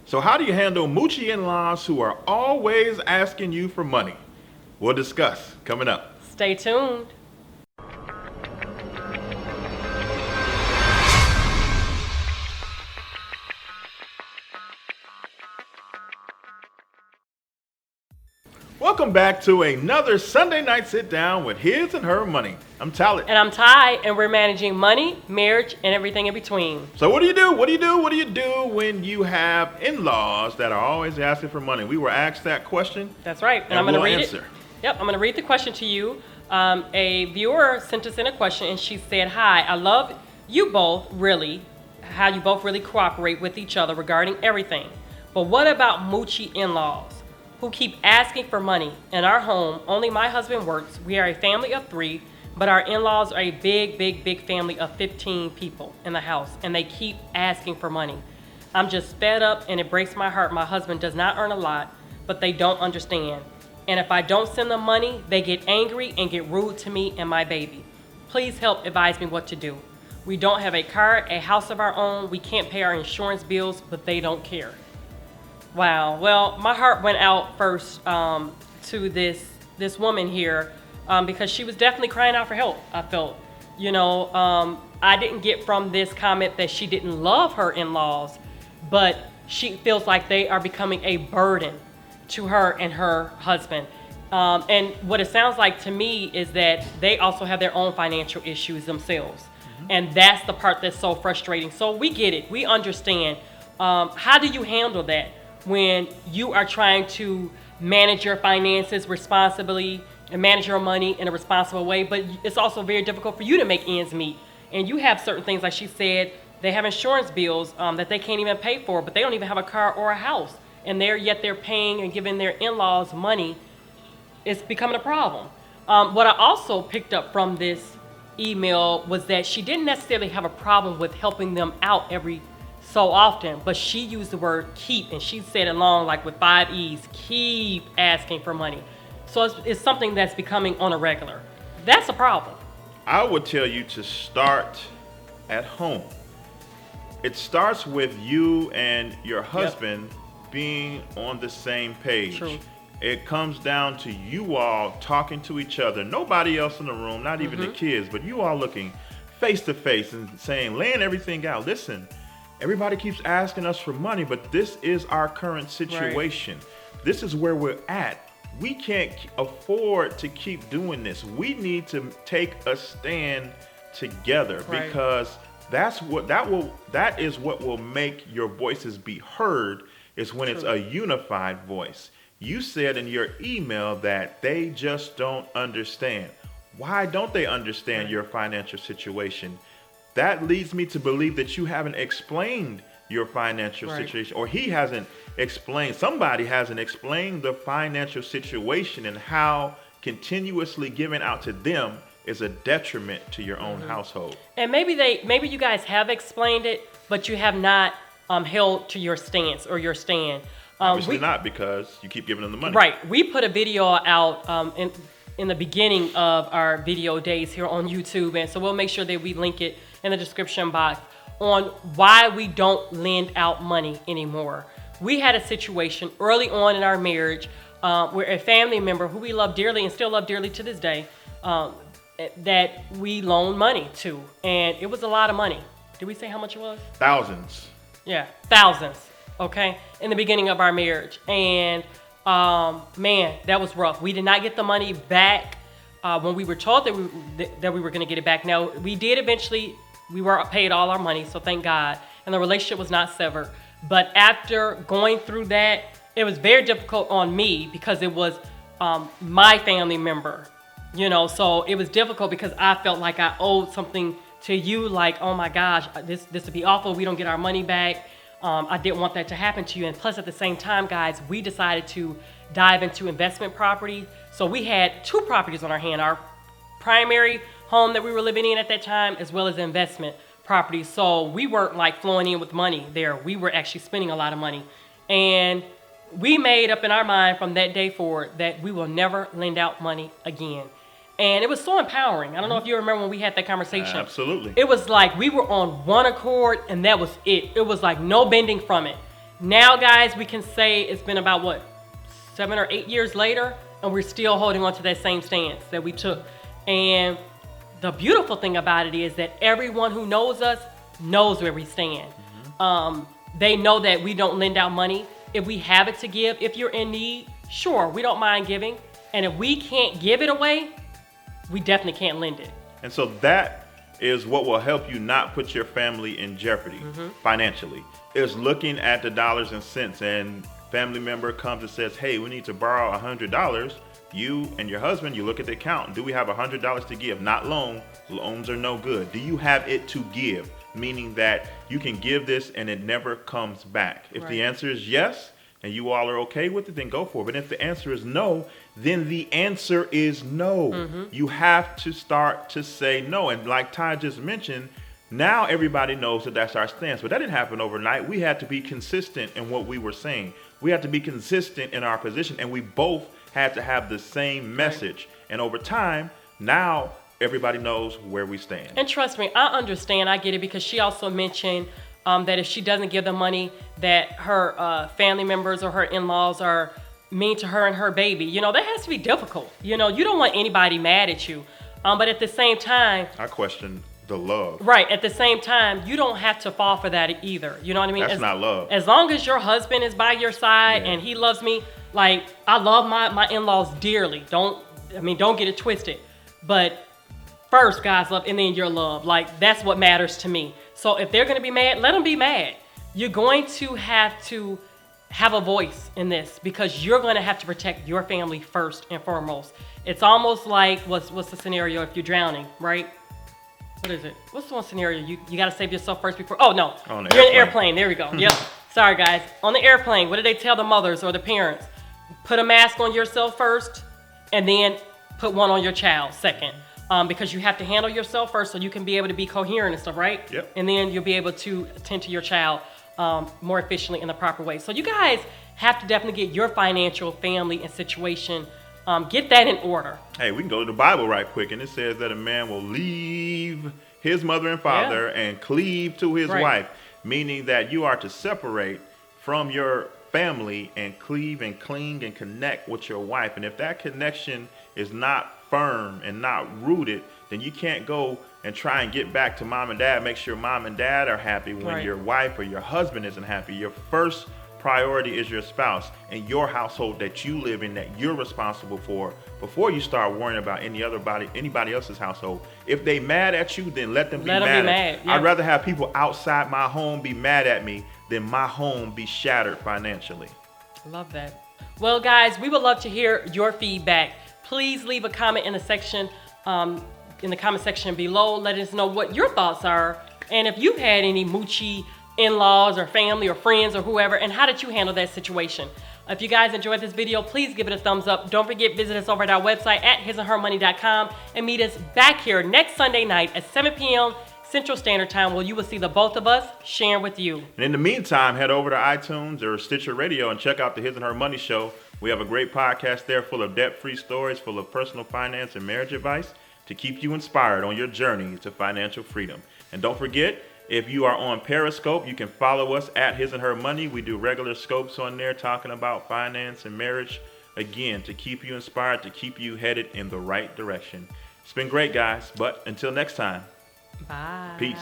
So how do you handle Moochy-In-Laws who are always asking you for money? We'll discuss coming up. Stay tuned. Welcome back to another Sunday night sit down with His and Her Money. I'm Talent. And I'm Ty, and we're managing money, marriage, and everything in between. So what do you do? What do you do when you have in-laws that are always asking for money? We were asked that question. That's right. And I'm going to we'll read answer. it. Yep, I'm going to read the question to you. A viewer sent us in a question, and she said, "Hi, I love you both really, how you both really cooperate with each other regarding everything. But what about Moochy in-laws who keep asking for money? In our home, only my husband works. We are a family of 3, but our in-laws are a big family of 15 people in the house, and they keep asking for money. I'm just fed up, and it breaks my heart. My husband does not earn a lot, but they don't understand. And if I don't send them money, they get angry and get rude to me and my baby. Please help advise me what to do. We don't have a car, a house of our own. We can't pay our insurance bills, but they don't care." Wow. Well, my heart went out first to this woman here because she was definitely crying out for help, I felt. I didn't get from this comment that she didn't love her in-laws, but she feels like they are becoming a burden to her and her husband. And what it sounds like to me is that they also have their own financial issues themselves. And that's the part that's so frustrating. So we get it. We understand. How do you handle that when you are trying to manage your finances responsibly and manage your money in a responsible way, but it's also very difficult for you to make ends meet? And you have certain things, like she said, they have insurance bills that they can't even pay for, but they don't even have a car or a house. And they're paying and giving their in-laws money. It's becoming a problem. What I also picked up from this email was that she didn't necessarily have a problem with helping them out every so often, but she used the word keep, and she said it long, like with 5 E's, keep asking for money. So it's something that's becoming on a regular. That's a problem. I would tell you to start at home. It starts with you and your husband being on the same page. True. It comes down to you all talking to each other, nobody else in the room, not even the kids, but you all looking face to face and saying, laying everything out. Listen, everybody keeps asking us for money, but this is our current situation. Right. This is where we're at. We can't afford to keep doing this. We need to take a stand together, because that is what will make your voices be heard, is when it's a unified voice. You said in your email that they just don't understand. Why don't they understand your financial situation? That leads me to believe that you haven't explained your financial situation, or he hasn't explained, somebody hasn't explained the financial situation and how continuously giving out to them is a detriment to your own household. And maybe you guys have explained it, but you have not held to your stance or your stand. Obviously not, because you keep giving them the money. Right. We put a video out in the beginning of our video days here on YouTube, and so we'll make sure that we link it in the description box on why we don't lend out money anymore. We had a situation early on in our marriage where a family member who we love dearly and still love dearly to this day, that we loaned money to, and it was a lot of money. Did we say how much it was? Thousands. Yeah, thousands. Okay, in the beginning of our marriage, and man, that was rough. We did not get the money back when we were told that we were going to get it back. Now, we did eventually. We were paid all our money, so thank God, and the relationship was not severed. But after going through that, it was very difficult on me because it was my family member, so it was difficult because I felt like I owed something to you, like, oh my gosh, this would be awful. We don't get our money back. I didn't want that to happen to you. And plus, at the same time, guys, we decided to dive into investment property. So we had 2 properties on our hand, our primary home that we were living in at that time, as well as investment property. So we weren't like flowing in with money there. We were actually spending a lot of money. And we made up in our mind from that day forward that we will never lend out money again. And it was so empowering. I don't know if you remember when we had that conversation. Absolutely. It was like we were on one accord, and that was it. It was like no bending from it. Now, guys, we can say it's been about, what, 7 or 8 years later, and we're still holding on to that same stance that we took. And the beautiful thing about it is that everyone who knows us knows where we stand. They know that we don't lend out money. If we have it to give, if you're in need, sure, we don't mind giving. And if we can't give it away, we definitely can't lend it. And so that is what will help you not put your family in jeopardy financially. Is looking at the dollars and cents, and family member comes and says, hey, we need to borrow $100. You and your husband, you look at the account. Do we have $100 to give? Not loan. Loans are no good. Do you have it to give? Meaning that you can give this and it never comes back. If the answer is yes, and you all are okay with it, then go for it. But if the answer is no, then the answer is no. You have to start to say no. And like Ty just mentioned, now everybody knows that that's our stance. But that didn't happen overnight. We had to be consistent in what we were saying. We had to be consistent in our position. And we both had to have the same message. And over time, now everybody knows where we stand. And trust me, I understand. I get it, because she also mentioned that if she doesn't give the money, that her family members or her in-laws are mean to her and her baby. You know, that has to be difficult. You know, you don't want anybody mad at you. But at the same time, I question the love. Right. At the same time, you don't have to fall for that either. You know what I mean? That's not love. As long as your husband is by your side and he loves me, like, I love my in-laws dearly. Don't get it twisted. But first, God's love, and then your love. Like, that's what matters to me. So if they're going to be mad, let them be mad. You're going to have a voice in this, because you're going to have to protect your family first and foremost. It's almost like, what's the scenario if you're drowning, right? What is it? What's the one scenario? You got to save yourself first before. Oh, no. You're in an airplane. There we go. Yep. Sorry, guys. On the airplane, what do they tell the mothers or the parents? Put a mask on yourself first, and then put one on your child second. Because you have to handle yourself first so you can be able to be coherent and stuff, right? Yep. And then you'll be able to attend to your child more efficiently in the proper way. So you guys have to definitely get your financial, family, and situation, get that in order. Hey, we can go to the Bible right quick, and it says that a man will leave his mother and father and cleave to his wife, meaning that you are to separate from your family and cleave and cling and connect with your wife. And if that connection is not firm and not rooted, then you can't go and try and get back to mom and dad, make sure mom and dad are happy when your wife or your husband isn't happy. Your first priority is your spouse and your household that you live in, that you're responsible for, before you start worrying about anybody else's household. If they mad at you, then let them be mad. I'd rather have people outside my home be mad at me than my home be shattered financially. Love that. Well, guys, we would love to hear your feedback. Please leave a comment in the comment section below. Let us know what your thoughts are, and if you've had any Moochy in-laws or family or friends or whoever, and how did you handle that situation? If you guys enjoyed this video, please give it a thumbs up. Don't forget, visit us over at our website at hisandhermoney.com and meet us back here next Sunday night at 7 p.m. Central Standard Time, where you will see the both of us sharing with you. And in the meantime, head over to iTunes or Sticher Radio and check out the His and Her Money Show. We have a great podcast there full of debt-free stories, full of personal finance and marriage advice to keep you inspired on your journey to financial freedom. And don't forget, if you are on Periscope, you can follow us at His and Her Money. We do regular scopes on there talking about finance and marriage, again, to keep you inspired, to keep you headed in the right direction. It's been great, guys, but until next time, bye. Peace.